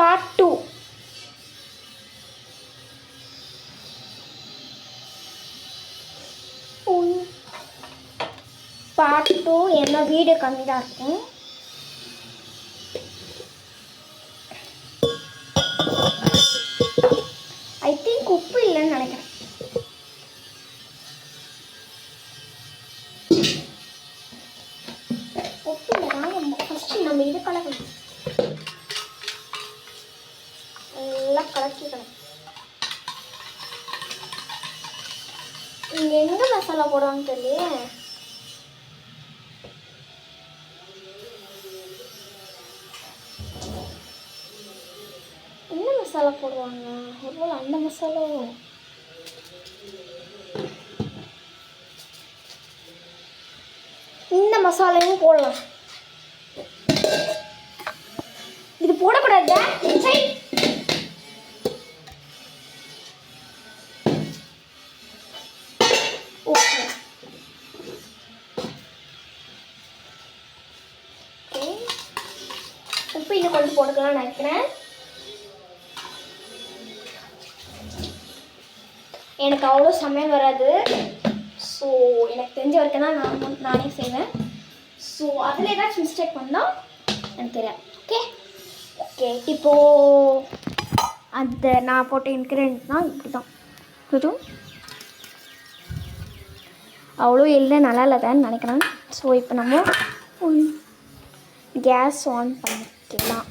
Part 2. Part 2 என்ன video கம்மி தான் இருக்கும். ஐ திங்க் உப்பு இல்லைன்னு நினைக்கிறேன். உப்பு இல்லைனா ஃபஸ்ட்டு நம்ம இது கலக்கணும். நல்லா கலக்கிக்கணும். இங்கே எங்கே மசாலா போடுவாங்க தெரியல. என்ன மசாலா போடுவாங்க? ஒருவேளை அந்த மசாலா இந்த மசாலையும் போடலாம். இது போடக்கூடாது. சரி, ஓகே. உப்பு இன்னும் கொஞ்சம் போட்டுக்கலாம்னு நினைக்கிறேன். எனக்கு அவ்வளோ சமையல் வராது. ஸோ எனக்கு தெரிஞ்ச வரைக்கும் தான் நானே செய்வேன். ஸோ அதில் ஏதாச்சும் மிஸ்டேக் பண்ணால் எனக்கு தெரியாது. ஓகே இப்போது அந்த நான் போட்ட இன்க்ரீடியன்ட்னால் இப்படி தான் இதுவும் அவ்வளோ இல்லை, நல்லா இல்லைதான்னு நினைக்கிறேன். ஸோ இப்போ நம்ம கேஸ் ஆன் பண்ணிக்கலாம்.